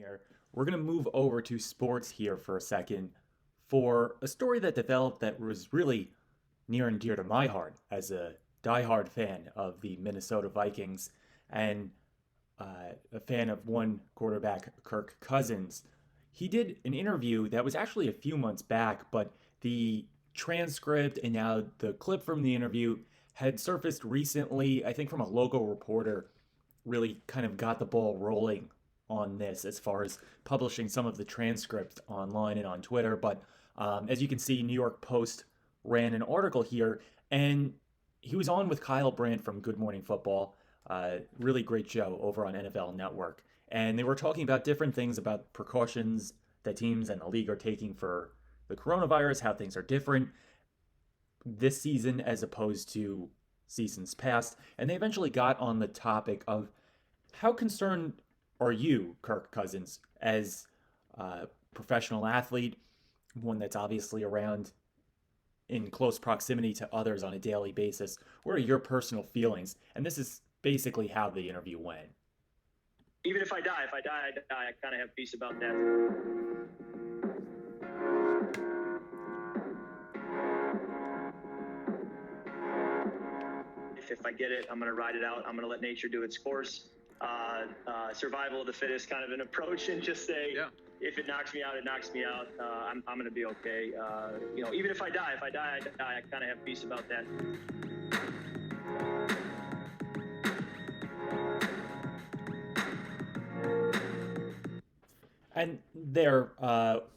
here. We're going to move over to sports here for a second for a story that developed that was really near and dear to my heart as a diehard fan of the Minnesota Vikings and a fan of one quarterback, Kirk Cousins. He did an interview that was actually a few months back, but the transcript and now the clip from the interview had surfaced recently, I think from a local reporter, really kind of got the ball rolling on this as far as publishing some of the transcripts online and on Twitter. But as you can see, New York Post ran an article here, and he was on with Kyle Brandt from Good Morning Football. Really great show over on NFL Network. And they were talking about different things about precautions that teams and the league are taking for the coronavirus, how things are different this season as opposed to seasons past. And they eventually got on the topic of how concerned are you, Kirk Cousins, as a professional athlete, one that's obviously around in close proximity to others on a daily basis? What are your personal feelings? And this is basically how the interview went. Even if I die, I die. I kind of have peace about that. If I get it, I'm going to ride it out. I'm going to let nature do its course. Survival of the fittest kind of an approach, and just say, if it knocks me out, it knocks me out. I'm going to be okay. Even if I die, I die. I kind of have peace about that. And there,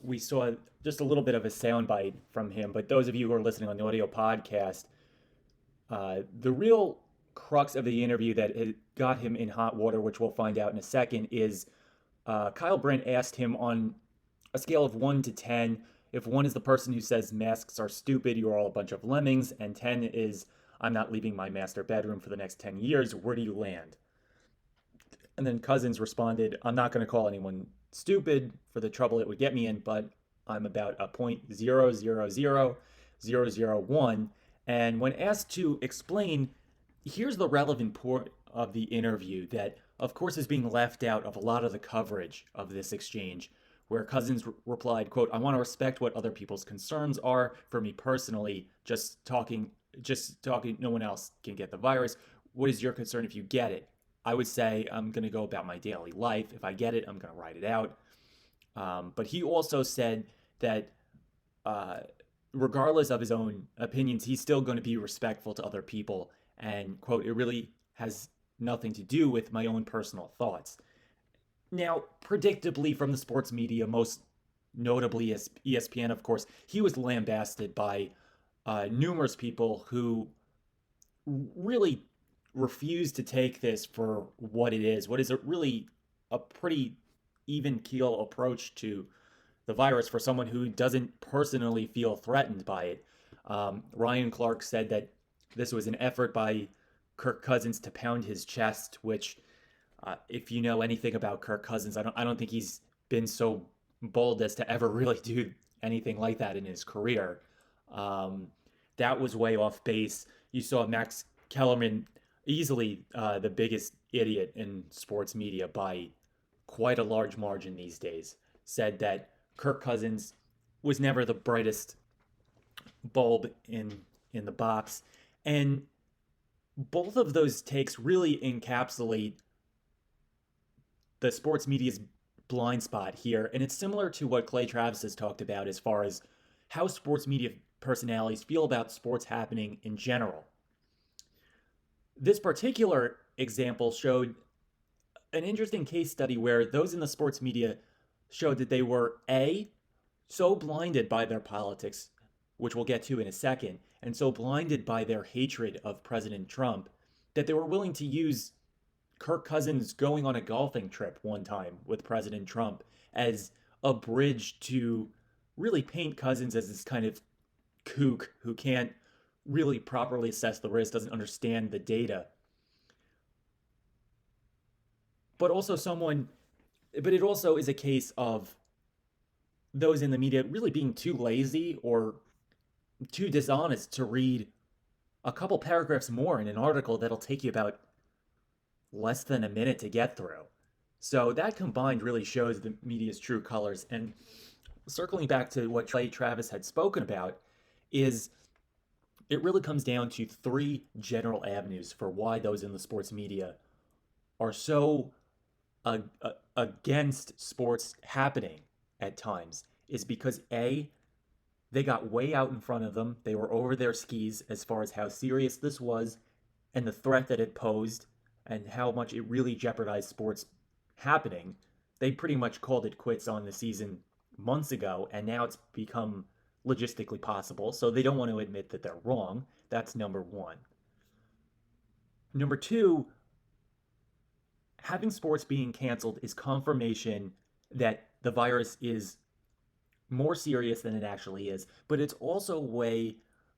we saw just a little bit of a soundbite from him. But those of you who are listening on the audio podcast, the real crux of the interview that had got him in hot water, which we'll find out in a second, is Kyle Brandt asked him on a scale of 1 to 10. If 1 is the person who says masks are stupid, you're all a bunch of lemmings, and 10 is I'm not leaving my master bedroom for the next 10 years, where do you land? And then Cousins responded, I'm not going to call anyone stupid for the trouble it would get me in, but I'm about a 0.000001. And when asked to explain, here's the relevant part of the interview that, of course, is being left out of a lot of the coverage of this exchange, where Cousins replied, quote, I want to respect what other people's concerns are. For me personally, just talking, no one else can get the virus. What is your concern if you get it? I would say I'm going to go about my daily life. If I get it, I'm going to ride it out. But he also said that regardless of his own opinions, he's still going to be respectful to other people. And, quote, it really has nothing to do with my own personal thoughts. Now, predictably from the sports media, most notably as ESPN, of course, he was lambasted by numerous people who really refused to take this for what it is. What is it really a pretty even keel approach to the virus for someone who doesn't personally feel threatened by it. Ryan Clark said that this was an effort by Kirk Cousins to pound his chest, which, if you know anything about Kirk Cousins, I don't think he's been so bold as to ever really do anything like that in his career. That was way off base. You saw Max Kellerman, easily the biggest idiot in sports media by quite a large margin these days, said that Kirk Cousins was never the brightest bulb in the box. And both of those takes really encapsulate the sports media's blind spot here. And it's similar to what Clay Travis has talked about as far as how sports media personalities feel about sports happening in general. This particular example showed an interesting case study where those in the sports media showed that they were A, so blinded by their politics, which we'll get to in a second, and so blinded by their hatred of President Trump that they were willing to use Kirk Cousins going on a golfing trip one time with President Trump as a bridge to really paint Cousins as this kind of kook who can't really properly assess the risk, doesn't understand the data. But it also is a case of those in the media really being too lazy or too dishonest to read a couple paragraphs more in an article that'll take you about less than a minute to get through. So that combined really shows the media's true colors. And circling back to what Clay Travis had spoken about, is it really comes down to three general avenues for why those in the sports media are so against sports happening at times. Is because A, they got way out in front of them. They were over their skis as far as how serious this was and the threat that it posed and how much it really jeopardized sports happening. They pretty much called it quits on the season months ago, and now it's become logistically possible. So they don't want to admit that they're wrong. That's number one. Number two, having sports being canceled is confirmation that the virus is more serious than it actually is, but it's also a way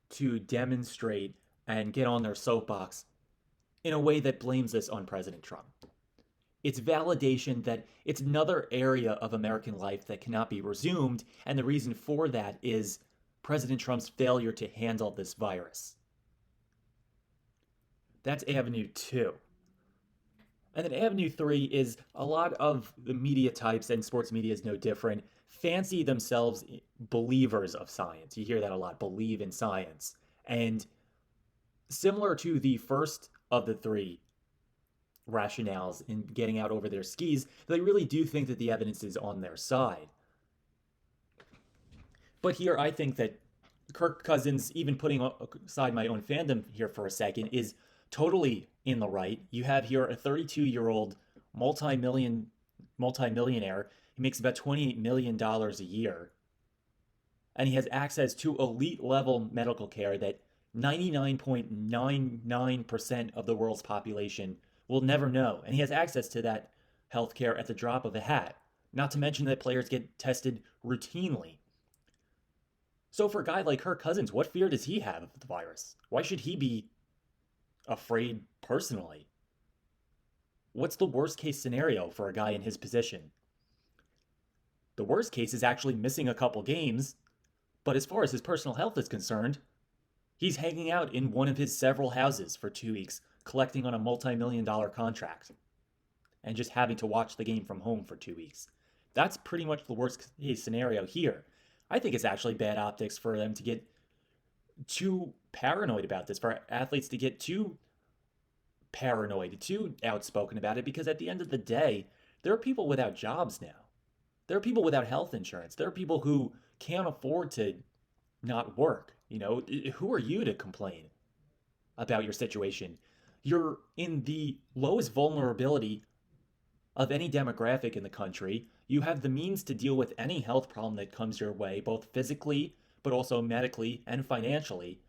to demonstrate and get on their soapbox in a way that blames this on President Trump. It's validation that it's another area of American life that cannot be resumed, and the reason for that is President Trump's failure to handle this virus. That's Avenue 2. And then Avenue 3 is a lot of the media types, and sports media is no different, fancy themselves believers of science. You hear that a lot, believe in science. And similar to the first of the three rationales in getting out over their skis, they really do think that the evidence is on their side. But here I think that Kirk Cousins, even putting aside my own fandom here for a second, is totally in the right. You have here a 32-year-old multi-millionaire. He makes about $28 million a year. And he has access to elite level medical care that 99.99% of the world's population will never know. And he has access to that health care at the drop of a hat. Not to mention that players get tested routinely. So for a guy like Kirk Cousins, what fear does he have of the virus? Why should he be afraid personally? What's the worst case scenario for a guy in his position? The worst case is actually missing a couple games, but as far as his personal health is concerned, he's hanging out in one of his several houses for 2 weeks, collecting on a multi-million-dollar contract, and just having to watch the game from home for 2 weeks. That's pretty much the worst case scenario here. I think it's actually bad optics for them to get too paranoid about this, for athletes to get too paranoid, too outspoken about it, because at the end of the day, there are people without jobs now. There are people without health insurance. There are people who can't afford to not work. You know, who are you to complain about your situation? You're in the lowest vulnerability of any demographic in the country. You have the means to deal with any health problem that comes your way, both physically, but also medically and financially.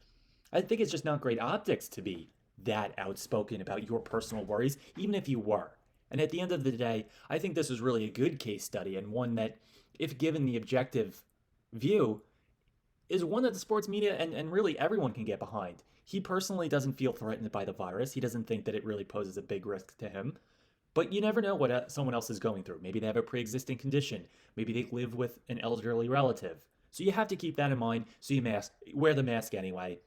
I think it's just not great optics to be that outspoken about your personal worries, even if you were. And at the end of the day, I think this is really a good case study, and one that, if given the objective view, is one that the sports media and really everyone can get behind. He personally doesn't feel threatened by the virus. He doesn't think that it really poses a big risk to him. But you never know what someone else is going through. Maybe they have a pre-existing condition. Maybe they live with an elderly relative. So you have to keep that in mind. So you wear the mask anyway.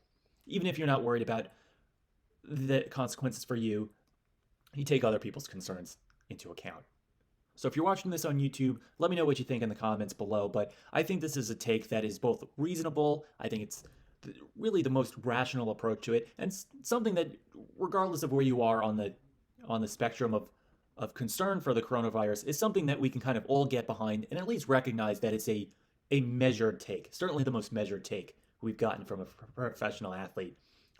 Even if you're not worried about the consequences for you, you take other people's concerns into account. So if you're watching this on YouTube, let me know what you think in the comments below. But I think this is a take that is both reasonable. I think it's really the most rational approach to it, and something that, regardless of where you are on the spectrum of concern for the coronavirus, is something that we can kind of all get behind and at least recognize that it's a measured take. Certainly the most measured take we've gotten from a professional athlete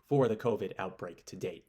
for the COVID outbreak to date.